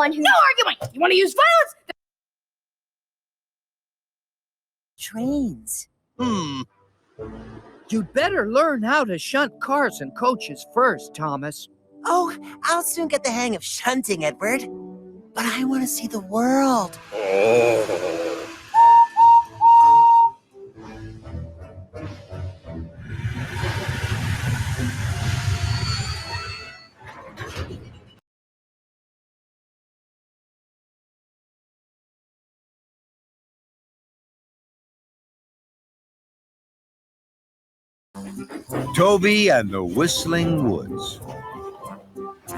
one who... No arguing! You want to use violence? Trains. You'd better learn how to shunt cars and coaches first, Thomas. Oh, I'll soon get the hang of shunting, Edward. But I want to see the world. Toby and the Whistling Woods.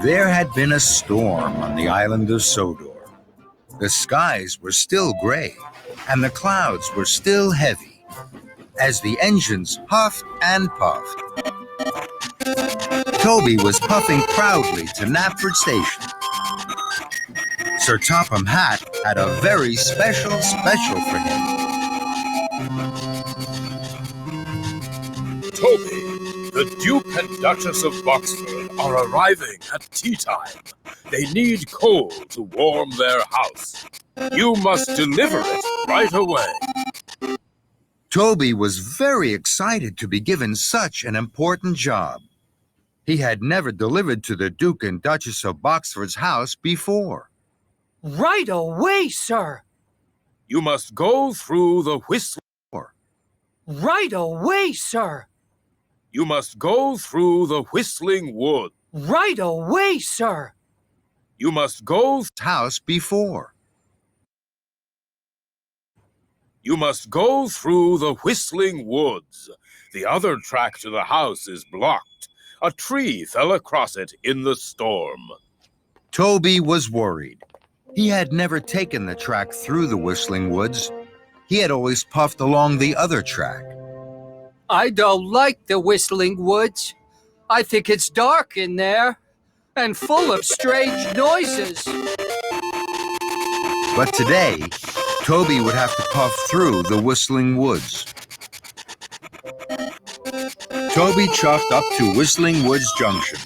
There had been a storm on the island of Sodor. The skies were still gray, and the clouds were still heavy, as the engines huffed and puffed. Toby was puffing proudly to Knapford Station. Sir Topham Hatt had a very special for him. Toby, the Duke and Duchess of Boxford are arriving at tea time. They need coal to warm their house. You must deliver it right away. Toby was very excited to be given such an important job. He had never delivered to the Duke and Duchess of Boxford's house before. Right away, sir. You must go through the whistling. Right away, sir. You must go through the Whistling Wood. Right away, sir. You must go house before. You must go through the Whistling Woods. The other track to the house is blocked. A tree fell across it in the storm. Toby was worried. He had never taken the track through the Whistling Woods. He had always puffed along the other track. I don't like the Whistling Woods. I think it's dark in there and full of strange noises. But today, Toby would have to puff through the Whistling Woods. Toby chuffed up to Whistling Woods Junction.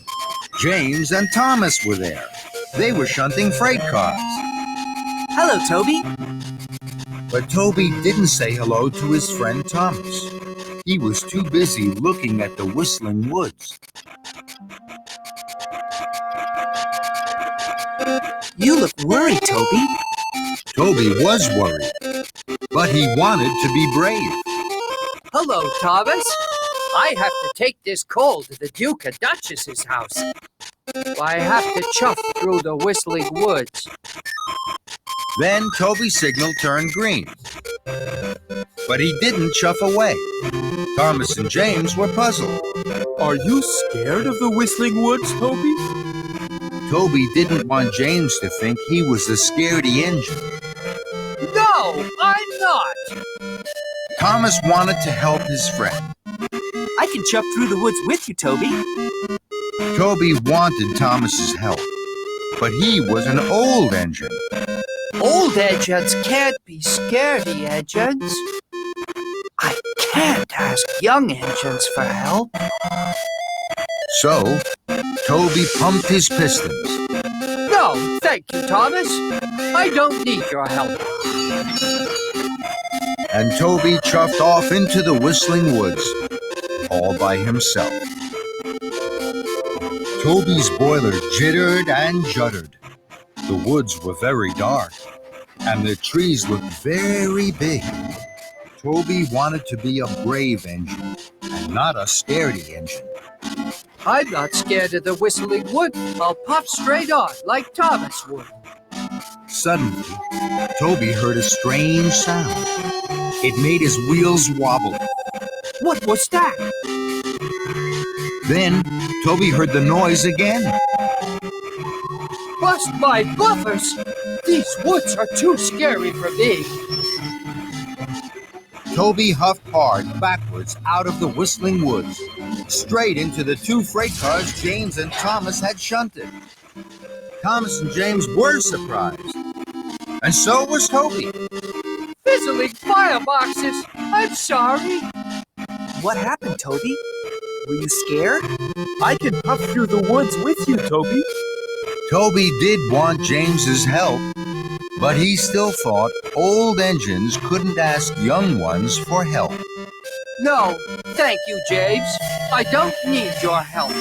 James and Thomas were there. They were shunting freight cars. Hello, Toby. But Toby didn't say hello to his friend Thomas. He was too busy looking at the Whistling Woods. You look worried, Toby. Toby was worried, but he wanted to be brave. Hello, Thomas. I have to take this coal to the Duke and Duchess's house. I have to chuff through the Whistling Woods. Then Toby's signal turned green. But he didn't chuff away. Thomas and James were puzzled. Are you scared of the Whistling Woods, Toby? Toby didn't want James to think he was the scaredy engine. No, I'm not. Thomas wanted to help his friend. I can chuff through the woods with you, Toby. Toby wanted Thomas's help, but he was an old engine. Old engines can't be scaredy engines. I can't ask young engines for help. So, Toby pumped his pistons. No, thank you, Thomas. I don't need your help. And Toby chuffed off into the Whistling Woods, all by himself. Toby's boiler jittered and juddered. The woods were very dark, and the trees looked very big. Toby wanted to be a brave engine, and not a scaredy engine. I'm not scared of the Whistling Wood. I'll puff straight on, like Thomas would. Suddenly, Toby heard a strange sound. It made his wheels wobble. What was that? Then, Toby heard the noise again. Bust my buffers! These woods are too scary for me. Toby huffed hard backwards out of the Whistling Woods, straight into the two freight cars James and Thomas had shunted. Thomas and James were surprised, and so was Toby. Fizzling fireboxes! I'm sorry. What happened, Toby? Were you scared? I can puff through the woods with you, Toby. Toby did want James's help, but he still thought old engines couldn't ask young ones for help. No, thank you, James. I don't need your help.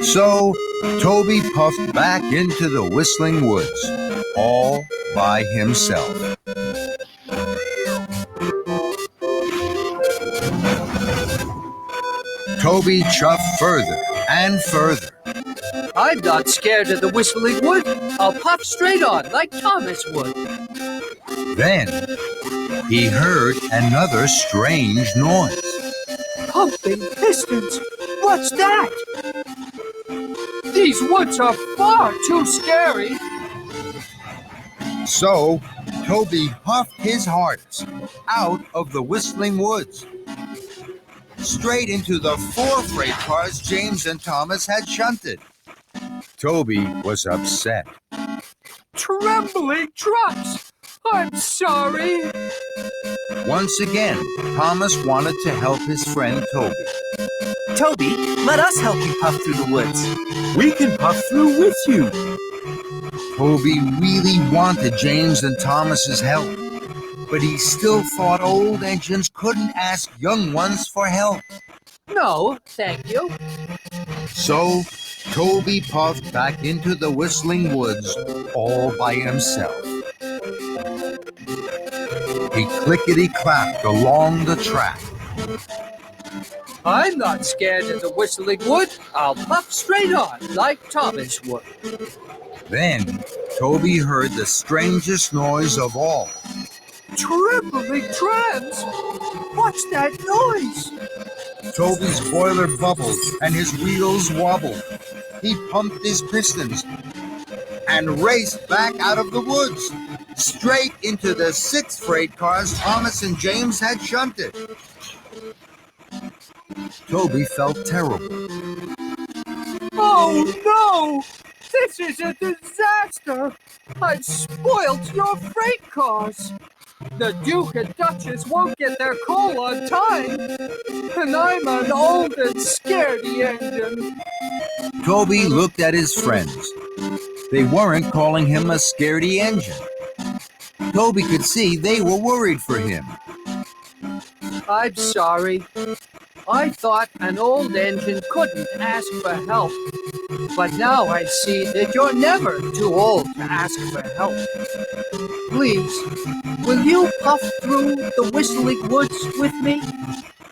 So Toby puffed back into the Whistling Woods, all by himself. Toby chuffed further and further. I'm not scared of the Whistling Wood. I'll puff straight on like Thomas would. Then he heard another strange noise. Pumping pistons. What's that? These woods are far too scary. So Toby puffed his hardest out of the Whistling Woods, straight into the 4 freight cars James and Thomas had shunted. Toby was upset. Trembling trucks! I'm sorry. Once again, Thomas wanted to help his friend Toby. Toby, let us help you puff through the woods. We can puff through with you. Toby really wanted James and Thomas's help, but he still thought old engines couldn't ask young ones for help. No, thank you. So Toby puffed back into the Whistling Woods all by himself. He clickety-clapped along the track. I'm not scared of the Whistling Wood. I'll puff straight on like Thomas would. Then Toby heard the strangest noise of all. Trembling trams! What's that noise? Toby's boiler bubbled and his wheels wobbled. He pumped his pistons and raced back out of the woods, straight into the 6 freight cars Thomas and James had shunted. Toby felt terrible. Oh no! This is a disaster! I've spoilt your freight cars! The Duke and Duchess won't get their coal on time, and I'm an old and scaredy engine. Toby looked at his friends. They weren't calling him a scaredy engine. Toby could see they were worried for him. I'm sorry. I thought an old engine couldn't ask for help. But now I see that you're never too old to ask for help. Please, will you puff through the Whistling Woods with me?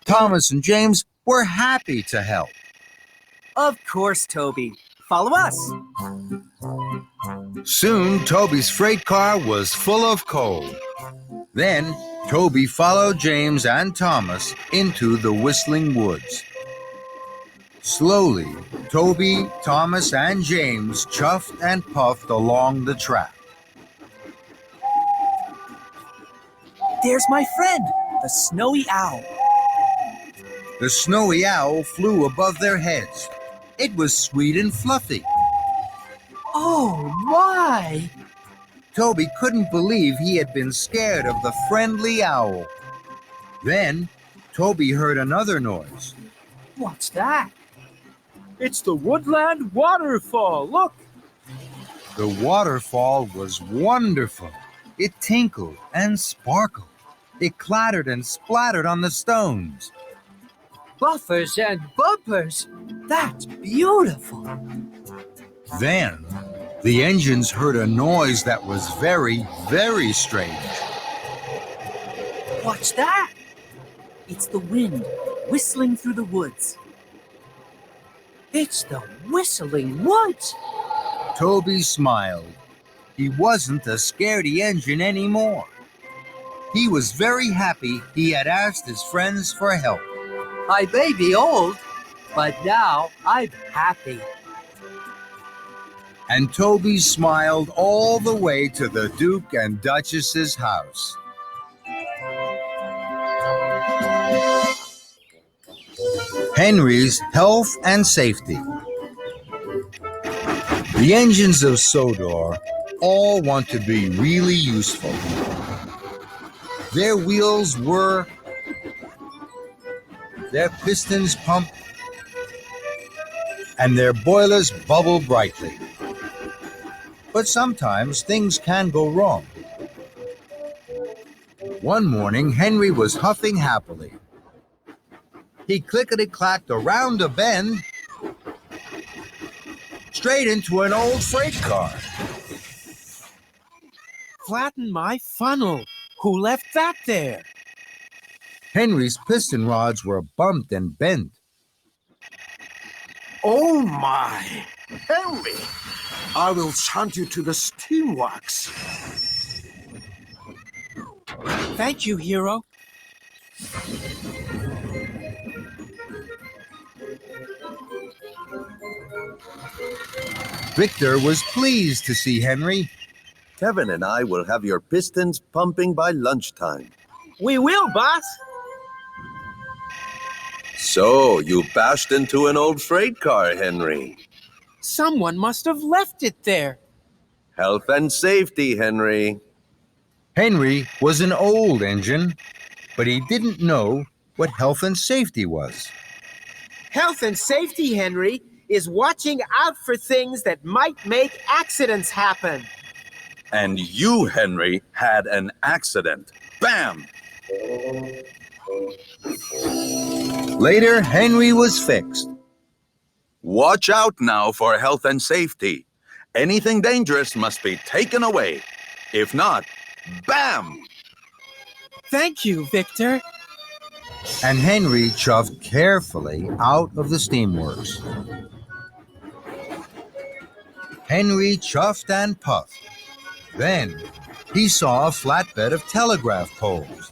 Thomas and James were happy to help. Of course, Toby. Follow us. Soon, Toby's freight car was full of coal. Then, Toby followed James and Thomas into the Whistling Woods. Slowly, Toby, Thomas, and James chuffed and puffed along the track. There's my friend, the snowy owl. The snowy owl flew above their heads. It was sweet and fluffy. Oh my! Toby couldn't believe he had been scared of the friendly owl. Then, Toby heard another noise. What's that? It's the Woodland Waterfall. Look! The waterfall was wonderful. It tinkled and sparkled. It clattered and splattered on the stones. Buffers and bumpers. That's beautiful. Then, the engines heard a noise that was very, very strange. What's that? It's the wind whistling through the woods. It's the Whistling Woods. Toby smiled. He wasn't a scaredy engine anymore. He was very happy he had asked his friends for help. I may be old, but now I'm happy. And Toby smiled all the way to the Duke and Duchess's house. Henry's health and safety. The engines of Sodor all want to be really useful. Their wheels whir, their pistons pump, and their boilers bubble brightly. But sometimes things can go wrong. One morning, Henry was huffing happily. He clickety-clacked around a bend, straight into an old freight car. Flatten my funnel. Who left that there? Henry's piston rods were bumped and bent. Oh my! Henry! I will shunt you to the steamworks. Thank you, hero. Victor was pleased to see Henry. Kevin and I will have your pistons pumping by lunchtime. We will, boss. So, you bashed into an old freight car, Henry. Someone must have left it there. Health and safety, Henry. Henry was an old engine, but he didn't know what health and safety was. Health and safety, Henry, is watching out for things that might make accidents happen. And you, Henry, had an accident. Bam! Later, Henry was fixed. Watch out now for health and safety. Anything dangerous must be taken away. If not, bam! Thank you, Victor. And Henry chuffed carefully out of the steamworks. Henry chuffed and puffed. Then he saw a flatbed of telegraph poles.